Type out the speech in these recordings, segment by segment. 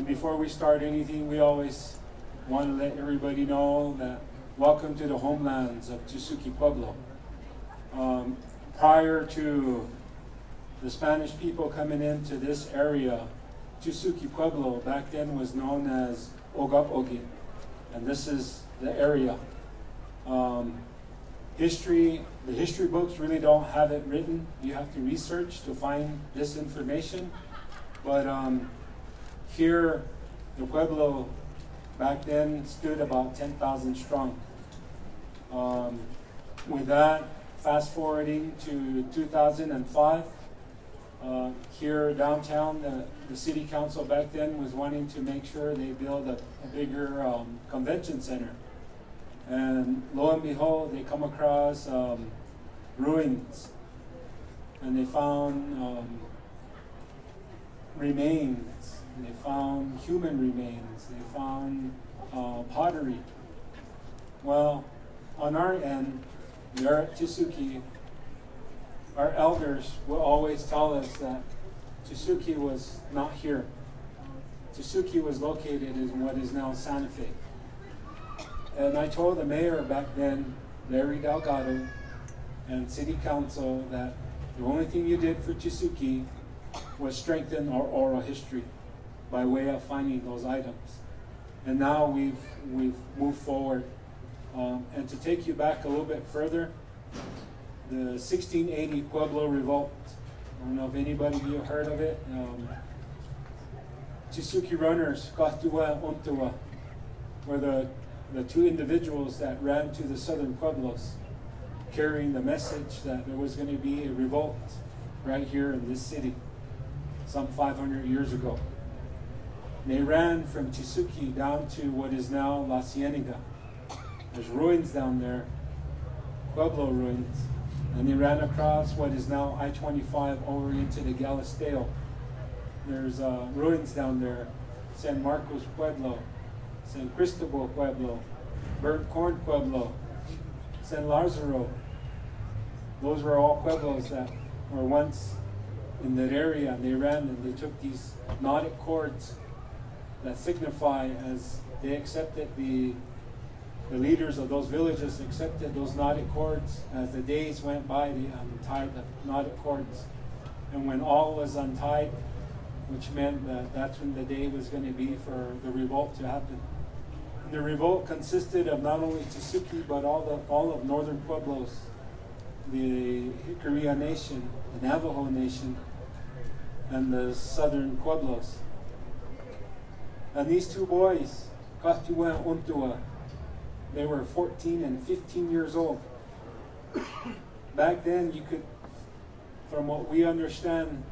before we start anything, we always want to let everybody know that welcome to the homelands of Tesuque Pueblo. Prior to the Spanish people coming into this area, Tesuque Pueblo back then was known as Ogapogi, and this is the area. The history books really don't have it written. You have to research to find this information. But here, the Pueblo back then stood about 10,000 strong. With that, fast forwarding to 2005, here downtown, the city council back then was wanting to make sure they build a bigger convention center. And lo and behold, they come across ruins, and they found remains, and they found human remains, they found pottery. Well, on our end, there at Tesuque, our elders will always tell us that Tesuque was not here. Tesuque was located in what is now Santa Fe. And I told the mayor back then, Larry Delgado, and city council that the only thing you did for Tesuque was strengthen our oral history by way of finding those items. And now we've moved forward. And to take you back a little bit further, the 1680 Pueblo Revolt. I don't know if anybody of you heard of it. Tesuque runners, Kahtua and Ontua, were the two individuals that ran to the southern pueblos, carrying the message that there was going to be a revolt right here in this city, some 500 years ago. They ran from Tesuque down to what is now La Cienega. There's ruins down there, Pueblo ruins, and they ran across what is now I-25 over into the Galisteo. There's ruins down there, San Marcos Pueblo, San Cristobal Pueblo, Burnt Corn Pueblo, San Lazaro. Those were all pueblos that were once in that area, and they ran and they took these Nautic cords that signify, as they accepted the leaders of those villages accepted those Nautic cords. As the days went by, they untied the Nautic cords. And when all was untied, which meant that that's when the day was going to be for the revolt to happen. And the revolt consisted of not only Tesuque, but all of northern pueblos, the Jicarilla Nation, the Navajo Nation, and the southern pueblos. And these two boys, Kahtua and Ontua, they were 14 and 15 years old. Back then, you could, from what we understand,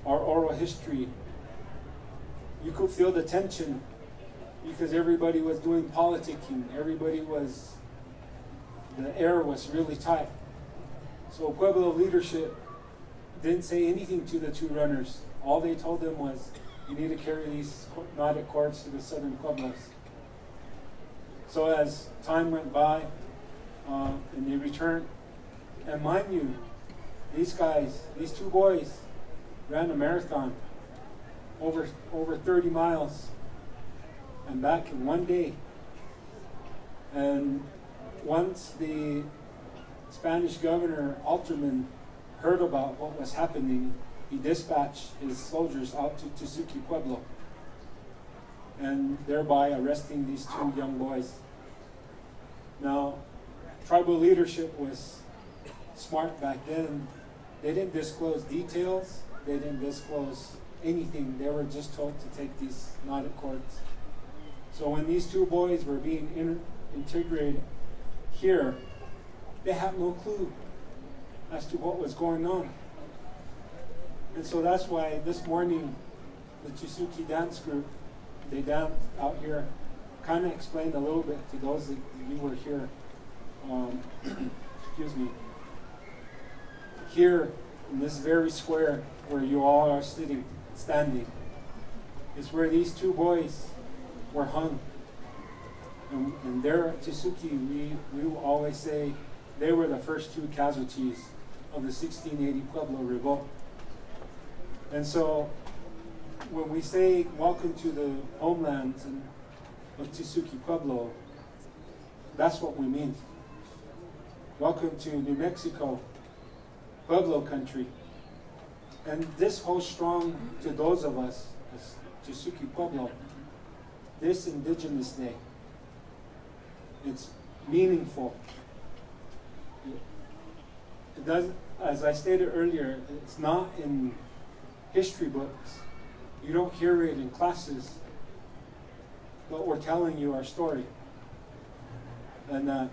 our oral history, you could feel the tension because everybody was doing politicking. The air was really tight. So Pueblo leadership didn't say anything to the two runners. All they told them was, you need to carry these Nautic cords to the southern pueblos. So as time went by, and they returned, and mind you, these two boys, ran a marathon over 30 miles and back in one day. And once the Spanish governor, Alterman, heard about what was happening, he dispatched his soldiers out to Tesuque Pueblo, and thereby arresting these two young boys. Now, tribal leadership was smart back then. They didn't disclose details. They didn't disclose anything. They were just told to take these Nautic cords. So when these two boys were being integrated here, they had no clue as to what was going on. And so that's why this morning, the Tesuque dance group, they danced out here, kind of explained a little bit to those that you were here. Excuse me. Here, in this very square where you all are standing, is where these two boys were hung. And there at Tesuque, we will always say they were the first two casualties of the 1680 Pueblo Revolt. And so when we say welcome to the homeland of Tesuque Pueblo, that's what we mean. Welcome to New Mexico, Pueblo country. And this holds strong to those of us, as Tesuque Pueblo, this Indigenous Day. It's meaningful. It does, as I stated earlier, it's not in history books. You don't hear it in classes, but we're telling you our story. And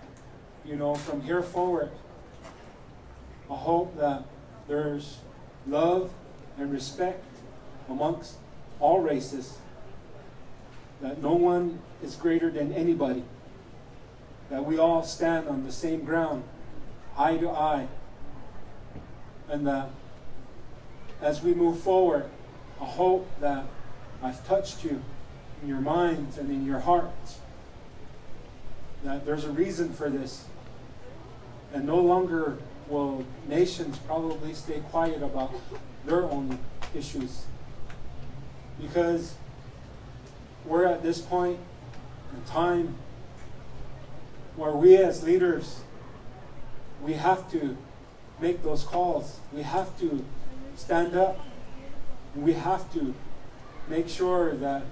you know, from here forward, I hope that there's love and respect amongst all races, that no one is greater than anybody, that we all stand on the same ground, eye to eye, and that as we move forward, I hope that I've touched you in your minds and in your hearts, that there's a reason for this, and no longer will nations probably stay quiet about their own issues, because we're at this point in time where we as leaders, we have to make those calls. We have to stand up, and we have to make sure that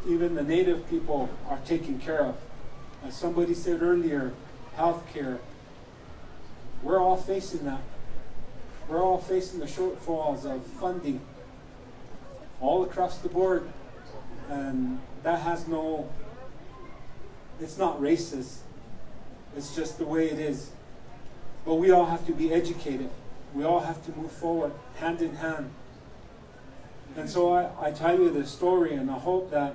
even the native people are taken care of. As somebody said earlier, health care. We're all facing that. We're all facing the shortfalls of funding all across the board. And that has no, it's not racist. It's just the way it is. But we all have to be educated. We all have to move forward, hand in hand. And so I tell you this story, and I hope that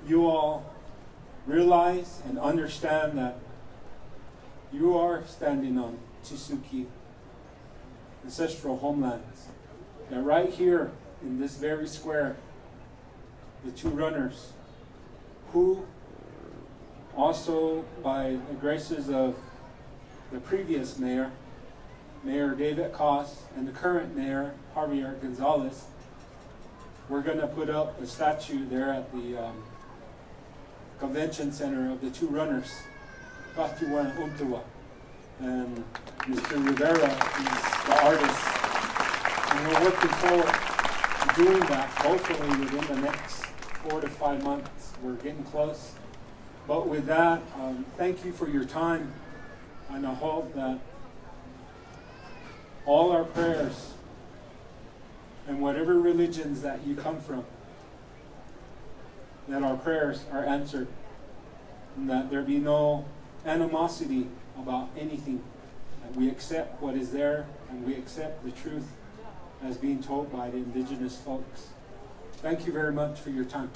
you all realize and understand that you are standing on Tesuque ancestral homelands. That right here in this very square, the two runners, who also by the graces of the previous mayor, Mayor David Koss, and the current mayor, Javier Gonzalez, we're going to put up a statue there at the convention center of the two runners, Katua and Untua. And Mr. Rivera is the artist. And we're working forward to doing that, hopefully within the next 4 to 5 months. We're getting close. But with that, thank you for your time. And I hope that all our prayers, and whatever religions that you come from, that our prayers are answered, and that there be no animosity about anything. That we accept what is there, and we accept the truth as being told by the Indigenous folks. Thank you very much for your time.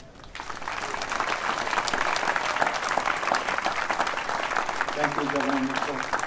Thank you, Governor Mitchell.